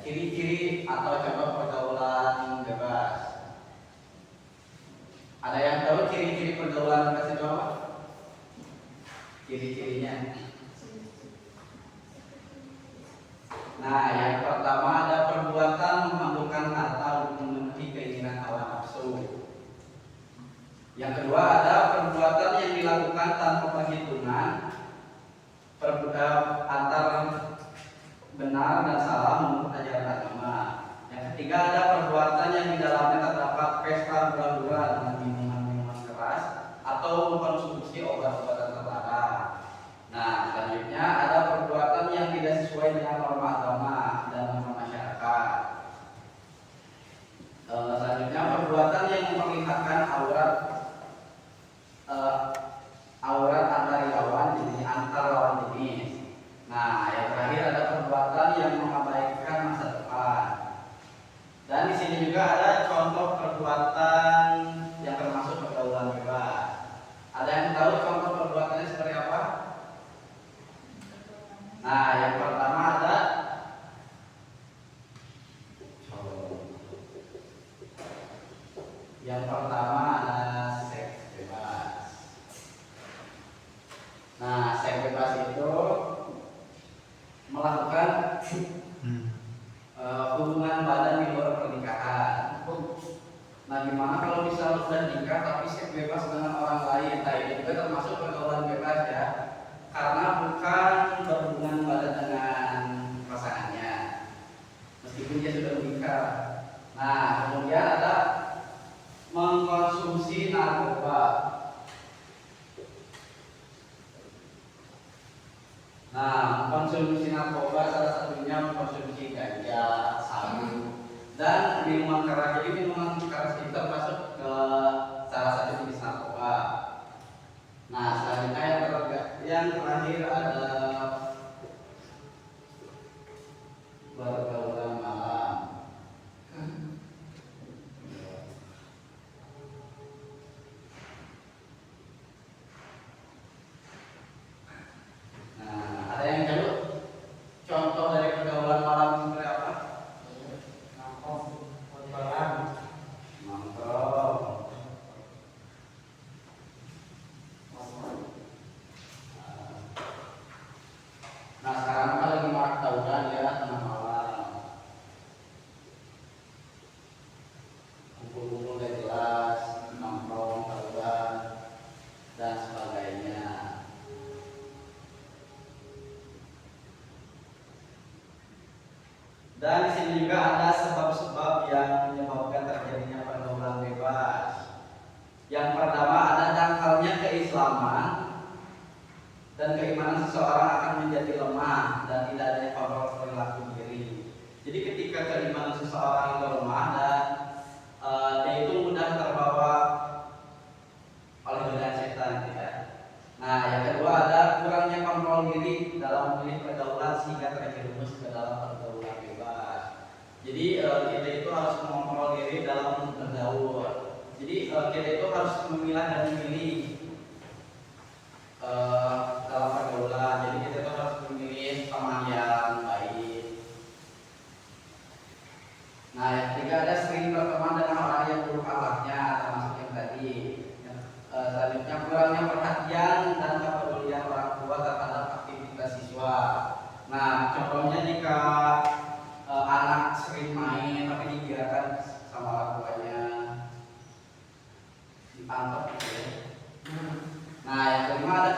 Ciri-ciri atau contoh pergaulan bebas. Ada yang tahu ciri-ciri pergaulan bebas itu apa? Ciri-cirinya. Nah, yang pertama ada perbuatan memabukkan harta untuk memenuhi keinginan hawa nafsu. Yang kedua ada perbuatan yang dilakukan tanpa perhitungan antara benar dan salah menurut ajaran agama. Yang ketiga ada perbuatan yang di dalamnya terdapat pesta gula-gula dengan minuman-minuman keras atau mengkonsumsi obat-obatan terlarang. Nah, selanjutnya ada perbuatan yang tidak sesuai dengan norma agama dan norma masyarakat. Selanjutnya perbuatan yang memperlihatkan aurat antar lawan jenis. Nah, yang terakhir ada perbuatan yang mengabaikan masa depan. Dan di sini juga ada contoh perbuatan yang termasuk pergaulan bebas. Ada yang tahu contoh perbuatannya seperti apa? Nah, yang pertama ada seks bebas. Nah, seks bebas itu melakukan hubungan badan di luar pernikahan. Nah, gimana kalau misal sudah nikah tapi seks bebas dengan orang lain? Nah, ini juga termasuk pergaulan bebas ya, karena bukan berhubungan badan dengan pasangannya, meskipun dia sudah menikah. Nah, kemudian ada mengkonsumsi narkoba. Nah, konsumsi narkoba salah satunya mengkonsumsi ganja, sabu, dan minuman keras. Jadi minuman keras itu termasuk ke salah satu jenis narkoba. Nah, selanjutnya yang terakhir ada dan sebagainya. Dan di sini juga ada sebab-sebab yang menyebabkan terjadinya pergaulan bebas. Yang pertama ada dangkalnya keislaman dan keimanan seseorang akan menjadi lemah dan tidak adanya kontrol perilaku diri. Jadi ketika keimanan seseorang itu lemah dan dia itu mudah terbawa oleh godaan setan, ya. Nah, yang kedua ada kurangnya kontrol diri dalam memilih pergaulan sehingga terjerumus ke dalam pergaulan bebas. Jadi kita itu harus mengontrol diri dalam bergaul. Jadi kita itu harus memilah dan memilih dalam pergaulan. Jadi kita itu harus memilih teman yang baik. Nah, yang ketiga ada sering berteman dengan orang yang buruk akhlaknya, termasuk yang tadi. Selanjutnya kurangnya perhatian dan kepedulian orang tua terhadap aktivitas siswa. Nah, contohnya jika anak sering main tapi dibiarkan sama orang tuanya, dipantau gitu ya. Nah, yang kelima ada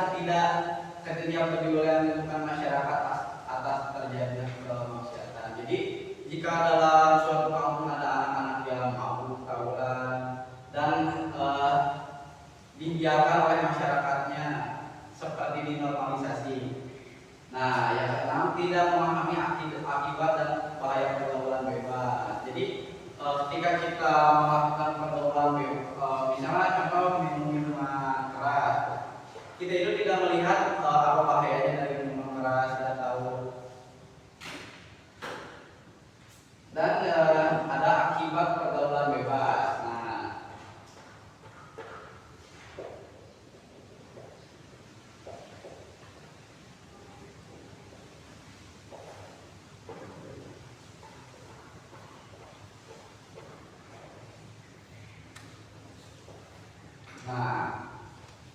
ketidakpedulian lingkungan masyarakat atas terjadinya kemaksiatan. Jadi jika dalam suatu kampung ada anak-anak yang mabuk tawuran dan dibiarkan oleh masyarakatnya seperti dinormalisasi. Nah, yang keenam tidak memahami akibat dan bahaya pergaulan bebas. Jadi ketika kita melakukan pergaulan bebas, misalnya contoh minum-minuman keras, kita itu tidak melihat apa bahayanya dari minuman keras, tidak tahu. Dan ada akibat pergaulan bebas. Nah,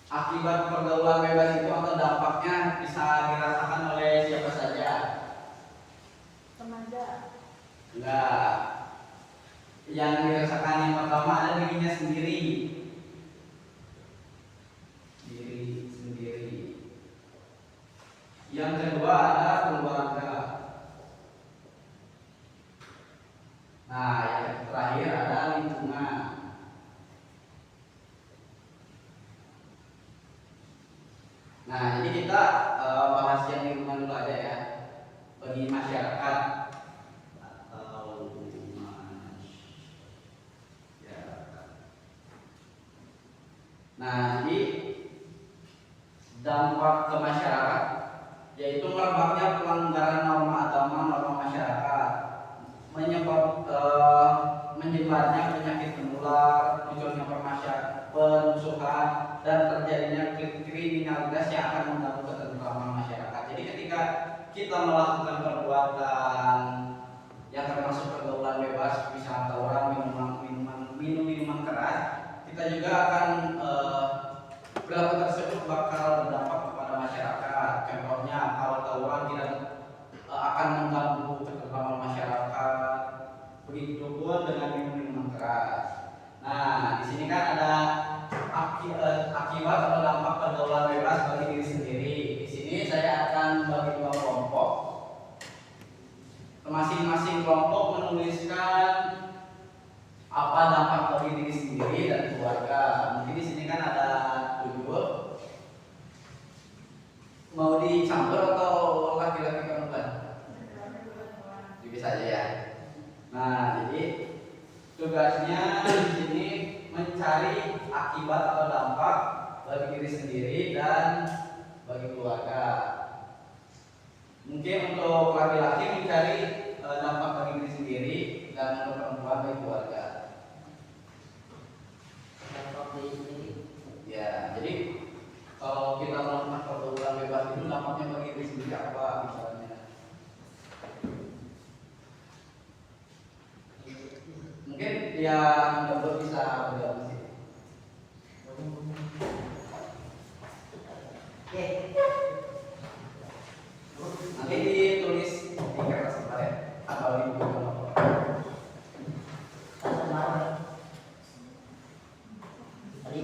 akibat pergaulan bebas itu atau dampaknya bisa dirasakan oleh siapa saja? Remaja. Enggak. Yang dirasakan yang pertama ada dirinya sendiri. Diri sendiri. Yang kedua ada keluarga. Nah, yang terakhir ada lingkungan. Nah, jadi kita bahas yang lingkungan dulu aja ya. Bagi masyarakat atau masyarakat. Nah, jadi dampak ke masyarakat yaitu merebaknya pelanggaran norma agama, norma masyarakat, menyebarnya penyakit menular, munculnya pemusuhan dan terjadinya kriminalitas yang akan mengganggu ketentraman masyarakat. Jadi ketika kita melakukan perbuatan yang termasuk pergaulan bebas, misalnya tawuran, minum-minuman keras, kita juga akan perilaku tersebut bakal berdampak kepada masyarakat. Contohnya kalau tawuran tidak akan mengganggu ketentraman masyarakat. Begitu pun dengan minum-minuman keras. Nah, di sini kan ada akibat atau dampak pergaulan bebas bagi diri sendiri. Di sini saya akan bagi dua kelompok. Masing-masing kelompok menuliskan apa dampak bagi diri sendiri dan keluarga. Mungkin di sini kan ada 7. Mau dicampur atau laki-laki perempuan? Bisa aja ya. Nah, jadi tugasnya di sini mencari akibat atau dampak bagi diri sendiri dan bagi keluarga. Mungkin untuk laki-laki mencari dampak bagi diri sendiri dan untuk perempuan bagi keluarga. Dampak bagi sendiri. Ya, jadi kalau kita melakukan pergaulan bebas itu dampaknya bagi diri sendiri apa misalnya? Mungkin yang jomblo bisa bergabung sih. Oke. Nanti ditulis di kertas kemarin atau di buku apa? Tadi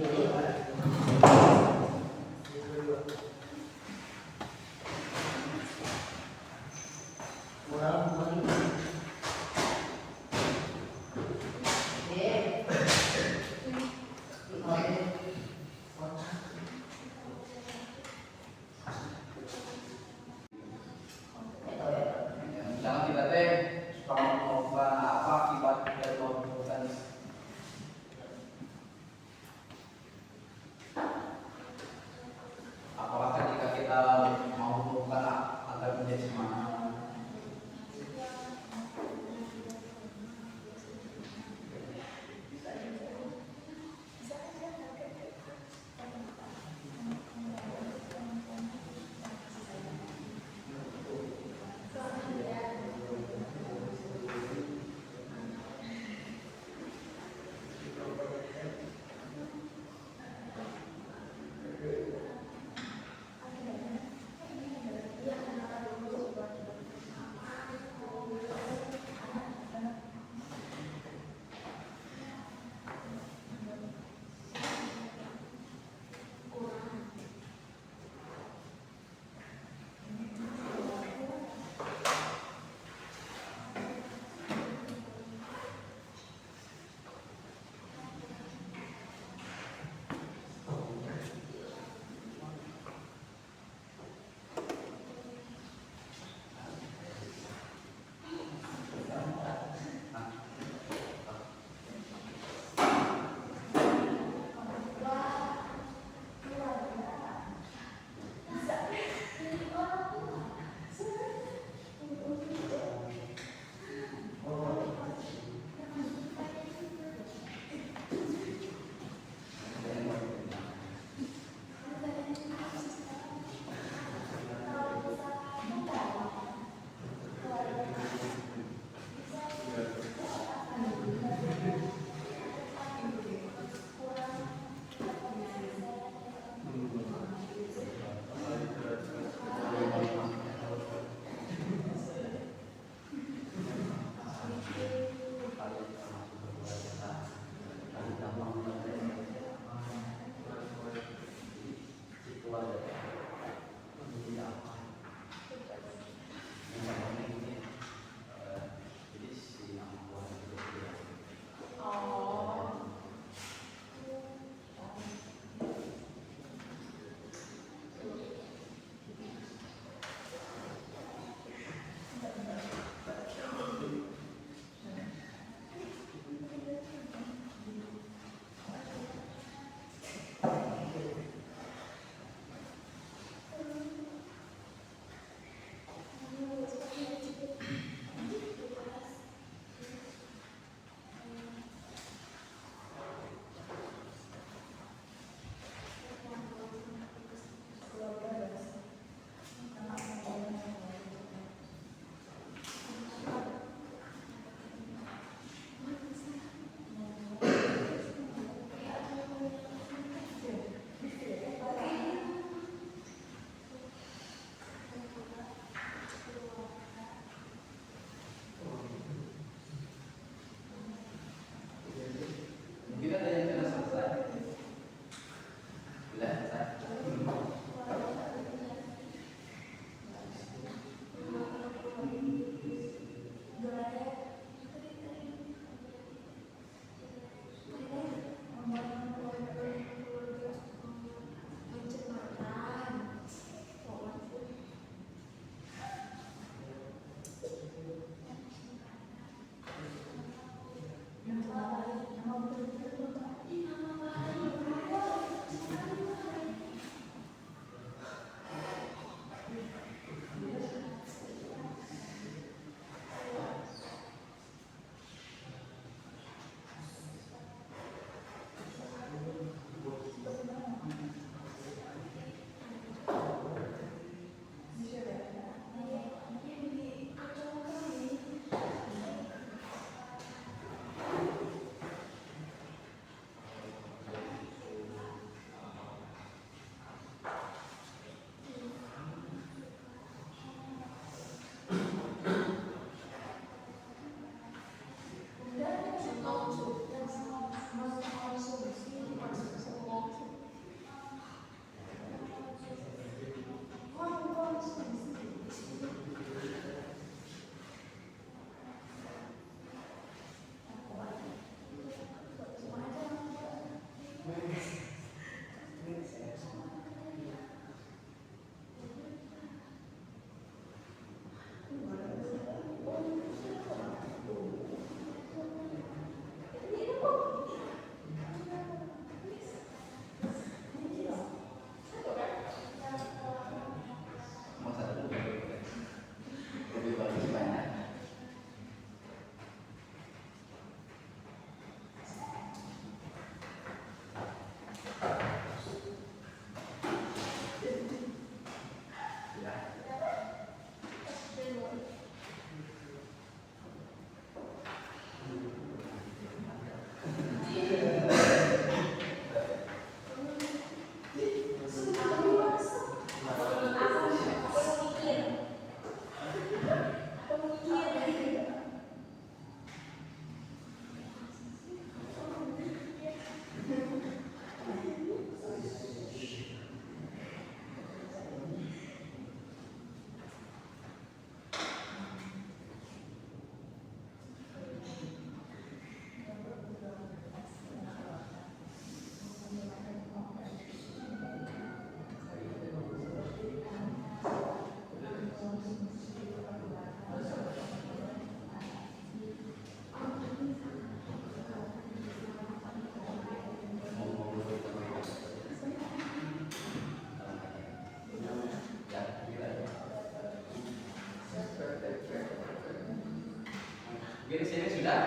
Oke, di sini sudah?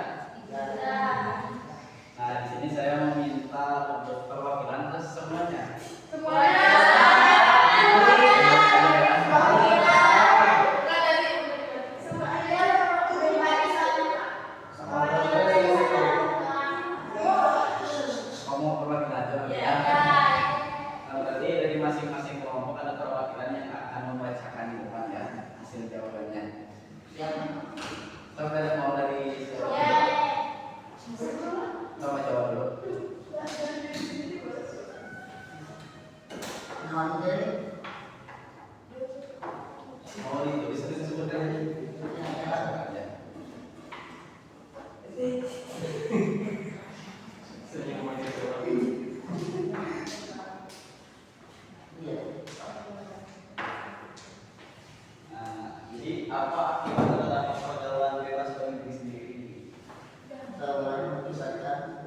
Sudah. Nah, di sini saya meminta untuk perwakilan atas semuanya. Semuanya. Kamu perwakilan aja ya. Nah, berarti dari masing-masing kelompok ada perwakilan yang akan membacakan di depan ya hasil jawabannya. Sampai mau dari coba jawab dulu. Oh itu bisa disebutkan. Nah, jadi apa akibat terhadap pergaulan bebas bagi diri sendiri? Pergaulan menyesatkan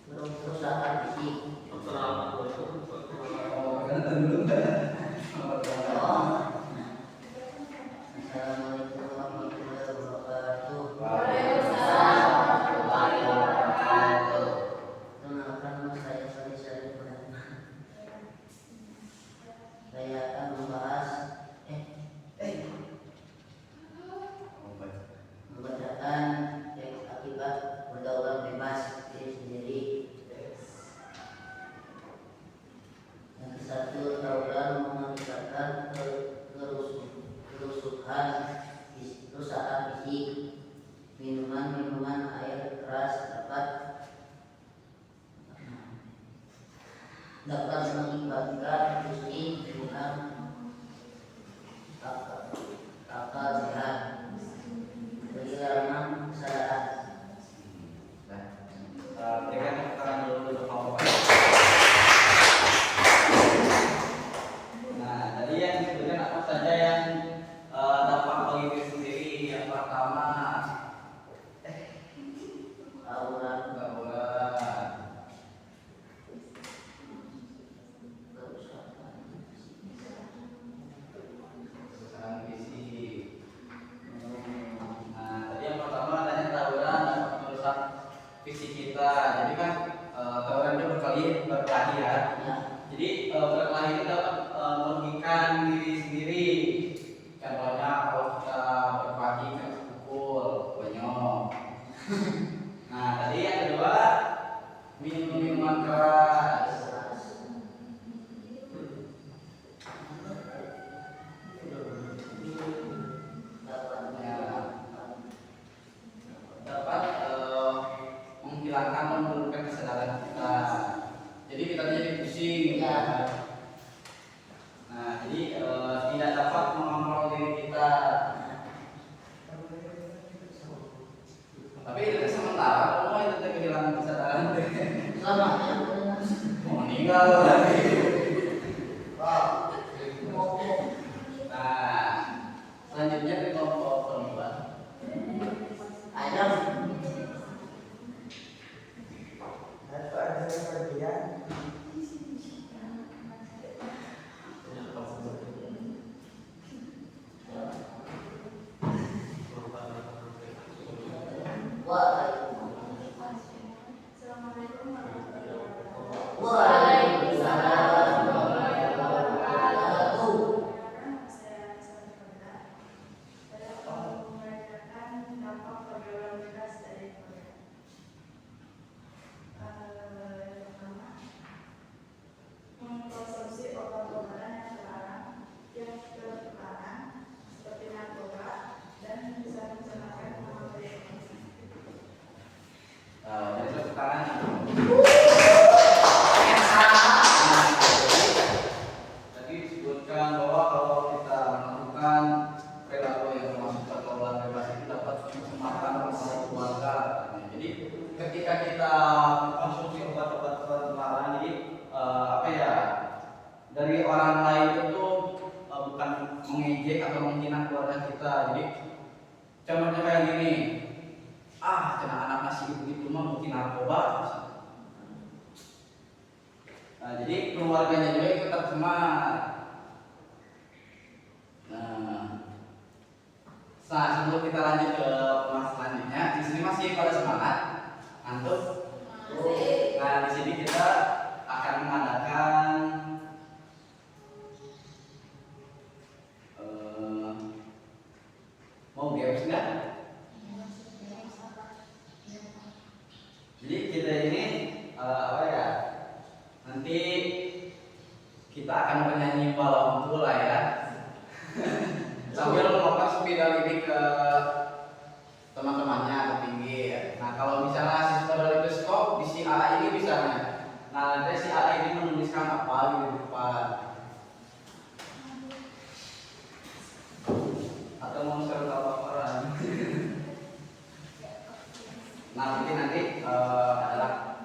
perusahaan fisik. Oh, perkenalan dulu. Assalamualaikum warahmatullahi wabarakatuh. Kenalkan, nama saya Sari Syarif Rahman. Saya akan membahas membacakan teks akibat pergaulan bebas diri sendiri. Yang satu, tawuran mengakibatkan kerusuhan perusahaan fisik. Minuman air keras dapat mengakibatkan pusing, demam, akal sehat, kehilangan kesadaran. Berikan keterangan dulu untuk Bapak. Nah, tadi yang disebutkan apa saja yang dampak bagi diri sendiri? Yang pertama, Tawuran, kerusakan fisik. Nah, tadi yang pertama adanya tawuran dapat merusak fisik kita. Jadi kan tawuran itu berkelahi ya. Jadi berkelahi itu dapat merugikan diri sendiri. Contohnya kalau kita berkelahi kan pukul, bonyok. Nah, tadi yang kedua minum minuman keras. Dapat menghilangkan menurunkan kesadaran kita. Jadi kita jadi pusing. Ya. Nah, jadi tidak dapat mengontrol diri kita. Tapi itu sementara, kalau itu kehilangan kesadaran, selamanya mau meninggal lagi. Nah, selanjutnya ke kelompok perempuan. ayam. Waalaikumsalam warahmatullahi wabarakatuh. Mengkonsumsi obat-obatan yang terlarang yang terlarang seperti narkoba dan bisa mencemarkan nama baik. Jadi tepuk tangan. Tadi disebutkan bahwa kalau kita melakukan perilaku yang termasuk pergaulan bebas itu dapat mencemarkan nama keluarga. Jadi ketika kita konsumsi obat-obat terlarang, jadi apa ya, dari orang lain itu bukan mengejek atau menghina keluarga kita. Jadi contohnya kayak gini, cina anak masih begitu mah mungkin narkoba. Nah, jadi keluarganya juga ikut tercemar. Nah, sebelum kita lanjut ke pembahasan selanjutnya, di sini masih pada semangat, ngantuk. Nah, di sini kita akan mengadakan mau games nggak? Jadi kita ini apa ya? Nanti kita akan bernyanyi walau pula ya. Sambil melakukan sepeda lidik ke teman-temannya ke pinggir. Nah, kalau misalnya siswa dari bioskop di si A ini misalnya, nah nanti si A ini menulis tuliskan apa di depan. Atau mau suruh laporan. Nah, mungkin nanti adalah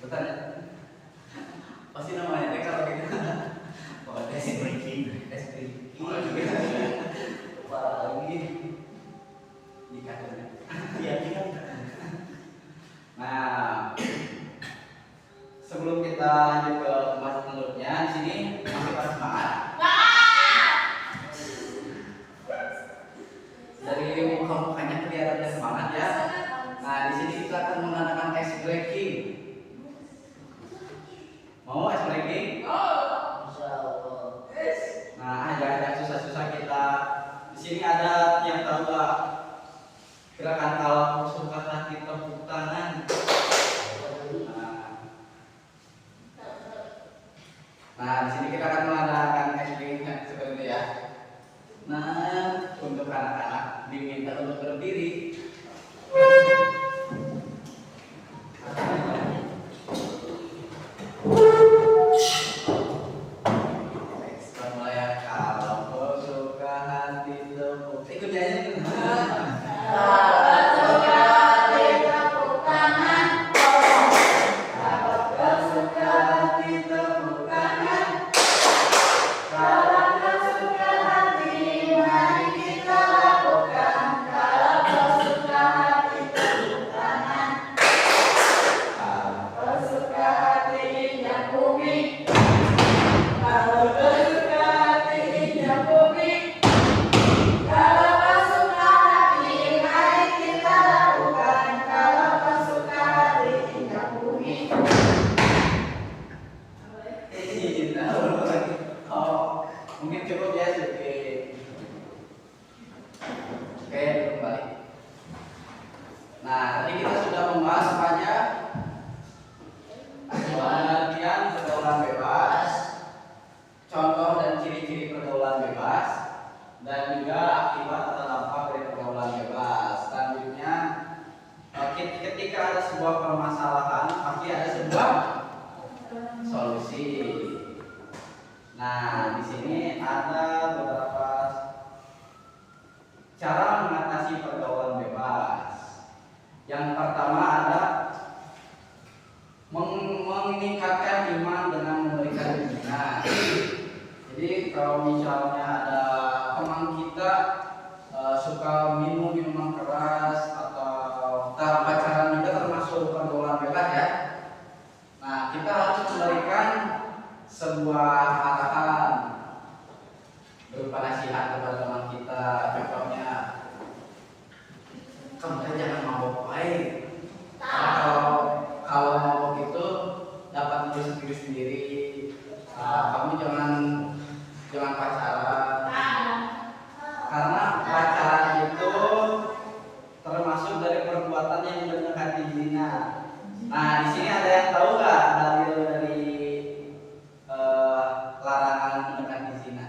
bentar ya. Pasti namanya teh kalau gitu. Oh, tes breaking. Apalagi di kantornya. Iya, iya. Nah, sebelum kita lanjut ke pembahasan selanjutnya, di sini masih pada semangat. Dari muka-mukanya kelihatan ada semangat ya. Nah, di sini kita akan menggunakan ice breaking. Mau ice breaking? Insyaallah. Nah, jangan susah-susah kita. Di sini ada yang tahu nggak? Gerakan kalau suka hati tepuk tangan. Nah, di sini kita akan mengadakan SBing seperti itu ya. Nah, untuk anak-anak diminta untuk berdiri. Mulai ya, kalau kau suka hati tepuk. Ikut nyanyi. Oh, mungkin cukup ya sedikit. Oke, kembali. Nah, tadi kita sudah membahas banyak pengertian pergaulan bebas, contoh dan ciri-ciri pergaulan bebas, dan juga akibat atau dampak dari pergaulan bebas. Selanjutnya, ketika ada sebuah permasalahan, pasti ada sebuah solusi. Nah, di sini ada beberapa cara mengatasi pergaulan bebas. Yang pertama ada meningkatkan iman dengan memberikan dukungan. Jadi kalau misalnya ada teman kita suka minum minuman keras atau pacaran juga termasuk pergaulan bebas ya. Nah, kita harus memberikan sebuah arahan berupa nasihat kepada teman kita. Contohnya, kamu kan jangan mabok baik. Kalau mabok itu dapat merusak diri sendiri. Kamu jangan pacaran. Karena pacaran itu termasuk dari perbuatan yang mendekati zina. Nah, di sini ada yang tahu nggak dalil dari larangan mendekati zina?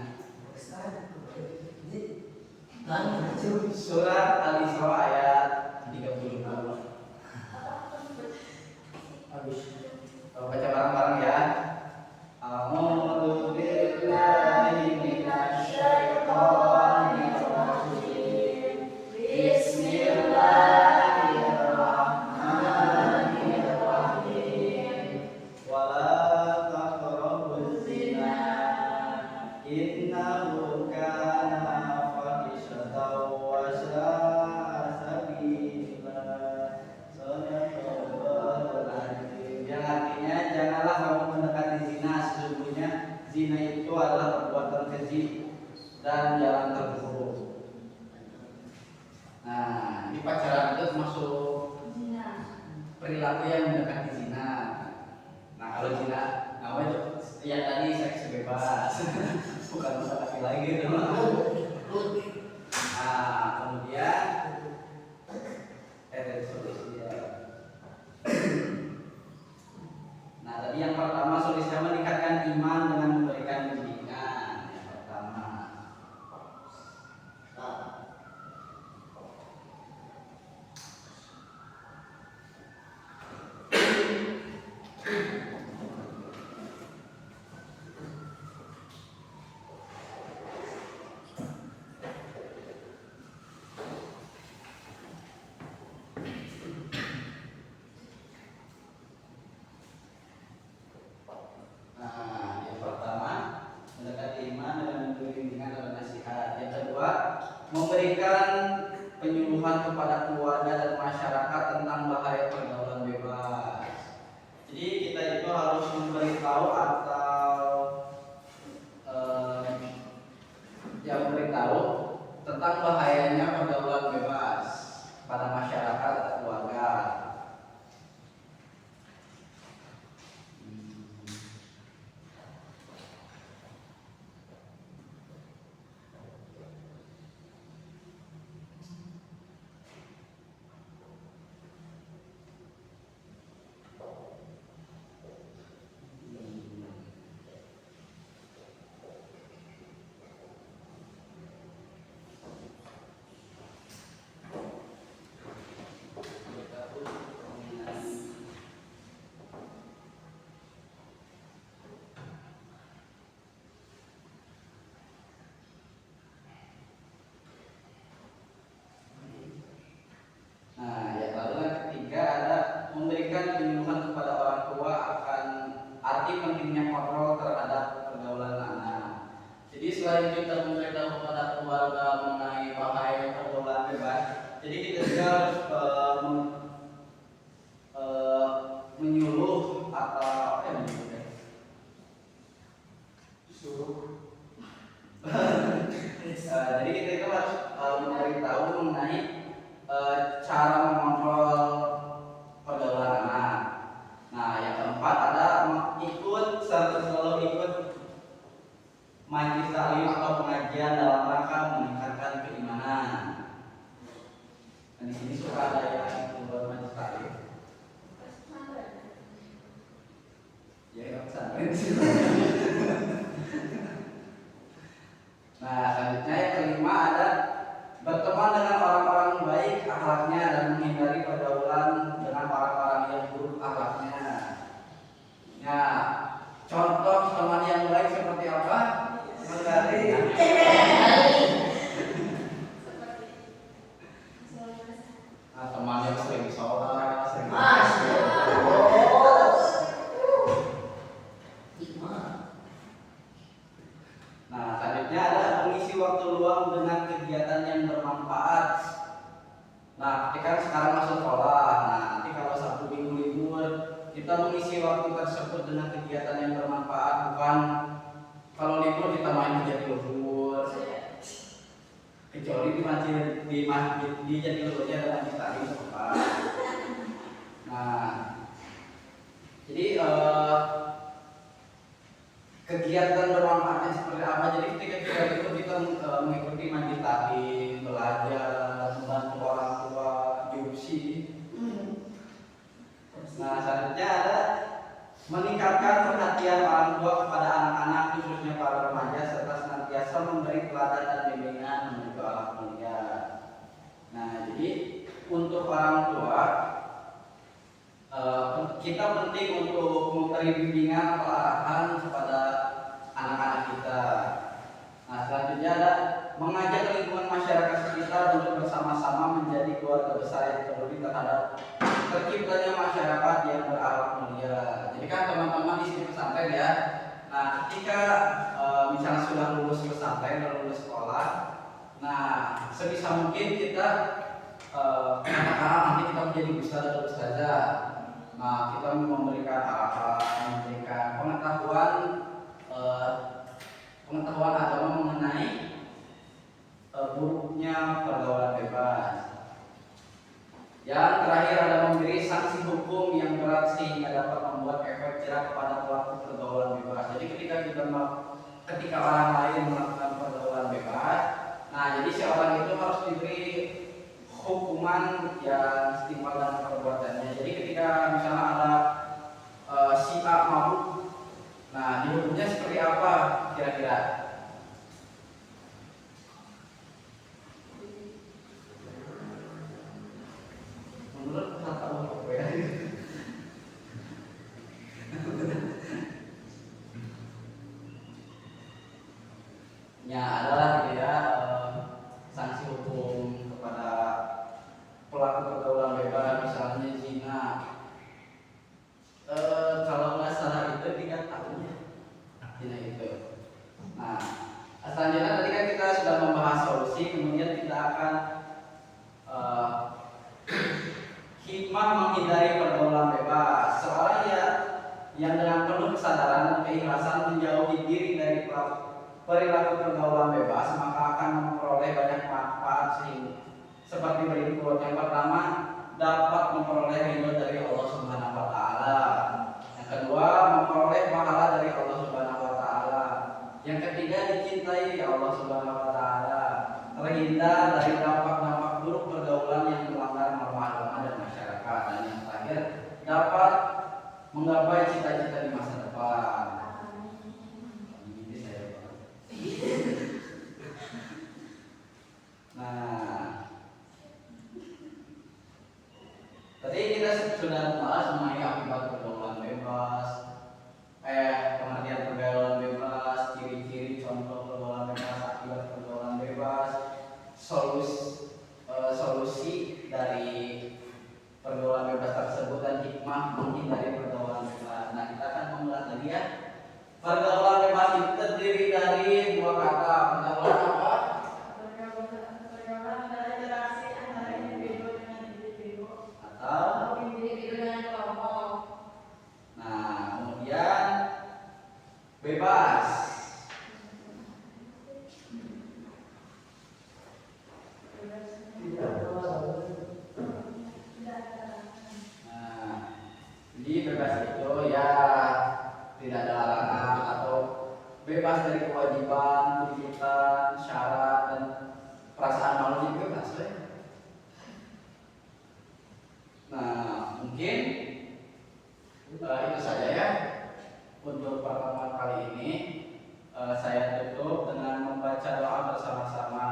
Surat Al-Isra ayat 30. Habis. Baca bareng-bareng ya. A'udzu billahi minasyaitonir rajim. Bismillahirrahmanirrahim. Wala taqrabuz zina innahu kana fahisyatan wa sa'a sabila. Shadaqallahul azim. Yang artinya janganlah kamu mendekati zina, sesungguhnya zina itu adalah perbuatan keji dan jalan terburuk. Nah, di pacaran itu termasuk perilaku yang mendekati zina. Nah, kalau zina, namanya itu ya tadi seks bebas, bukan mendekati lagi teman. Nah, kemudian solusi ya. Nah, tadi yang pertama solusinya penyuluhan kepada keluarga dan masyarakat tentang bahaya pergaulan bebas. Jadi kita itu harus memberitahu atau memberitahu tentang bahayanya pergaulan bebas pada masyarakat dan keluarga. Nah, yang lalu yang ketiga ada memberikan penyuluhan kepada orang tua akan arti pentingnya kontrol terhadap pergaulan anak. Jadi selain kita memberitahu kepada keluarga mengenai bahaya pergaulan bebas, jadi kita juga harus menyuruh atau apa ya menyuruh? Jadi kita itu harus memberitahu mengenai cara mengontrol pergaulan anak. Nah, yang keempat ada selalu ikut majelis taklim atau pengajian dalam rangka meningkatkan keimanan. Dan di sini suka ada yang keluar majelis taklim. Ya, nggak pesantren sih. Nah, selanjutnya yang kelima ada berteman dengan orang-orang baik akhlaknya dan menghindari pergaulan dengan orang-orang yang buruk akhlaknya. Nah, contoh teman yang baik seperti apa? Menghindari teman yang sering sholat, sering Nah, selanjutnya ada mengisi waktu luang dengan kegiatan yang bermanfaat. Nah, ketika sekarang masuk sekolah, nah nanti kalau Sabtu Minggu libur, kita mengisi waktu tersebut dengan kegiatan yang bermanfaat, bukan kalau libur kita main jadi luhur. Kecuali di masjid di jadi luhurnya ada masjid tadi sempat. Nah, jadi kegiatan bermanfaatnya seperti apa? Jadi ketika kita itu kita mengikuti majelis taklim, belajar, membantu orang tua, diusi. Nah, selanjutnya ada meningkatkan perhatian orang tua kepada anak-anak, khususnya para remaja, serta senantiasa memberi teladan dan bimbingan menuju akhlak mulia. Nah, jadi untuk orang tua kita penting untuk memberi bimbingan atau arahan kepada anak-anak kita. Nah, selanjutnya ada mengajak lingkungan masyarakat sekitar untuk bersama-sama menjadi keluarga besar yang peduli terhadap terciptanya masyarakat yang berakhlak mulia. Jadi kan teman-teman di sini pesantren ya. Nah, ketika misalnya sudah lulus pesantren dan lulus sekolah, nah sebisa mungkin kita anak-anak nanti kita menjadi ustaz atau ustazah. Nah, kita memberikan arahan, memberikan pengetahuan agama mengenai buruknya pergaulan bebas. Yang terakhir ada memberi sanksi hukum yang berat sehingga dapat membuat efek jerah kepada pelaku pergaulan bebas. Jadi ketika orang lain melakukan pergaulan bebas, nah jadi seorang itu harus diberi hukuman yang setimpal dengan perbuatannya. Jadi ketika misalnya ada si A mabuk, nah dihukumnya seperti apa kira-kira? Menurut kata apa ya? Ya adalah gitu ya sanksi hukum kepada pelaku pergaulan bebas, misalnya zina. Kalau nggak salah itu 3 tahun ya, zina itu. Nah, selanjutnya tadi kan kita sudah membahas solusi, kemudian kita akan memperwajib diri dari perilaku pergaulan bebas, maka akan memperoleh banyak manfaat seperti berikut. Yang pertama, dapat memperoleh ridho dari Allah Subhanahu wa taala. Yang kedua, memperoleh pahala dari Allah Subhanahu wa taala. Yang ketiga, dicintai Allah Subhanahu wa taala. Terhindar dari dampak-dampak buruk pergaulan yang melanggar norma agama dan masyarakat. Dan yang terakhir, dapat menggapai cita-cita di masa depan. Ini saya. Nah, tadi kita sudah membahas mengenai akibat pergaulan bebas, pengertian pergaulan bebas, ciri-ciri contoh pergaulan bebas, akibat pergaulan bebas, solusi dari pergaulan bebas tersebut dan hikmah menghindari pergaulan bebas. Nah, kita akan mengulas lagi ya. Pergaulan bebas itu terdiri dari dua kata. Pergaulan apa? Pergaulan adalah interaksi antara individu dengan individu Atau individu dengan kelompok. nah, kemudian bebas. Nah, jadi bebas itu ya tidak ada larangan atau bebas dari kewajiban, tuntutan, syarat dan perasaan malu juga bebas ya. Nah, mungkin itu saja ya untuk pertemuan kali ini. Saya tutup dengan membaca doa bersama-sama,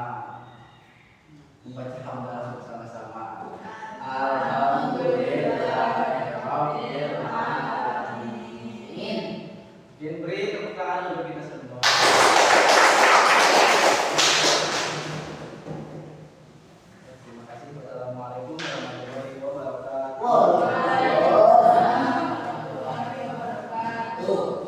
membaca hamdalah bersama-sama. Alhamdulillahirabbil alamin. Beri tepuk tangan untuk kita semua. Terima kasih. Wassalamualaikum warahmatullahi wabarakatuh. Waalaikumsalam warahmatullahi wabarakatuh.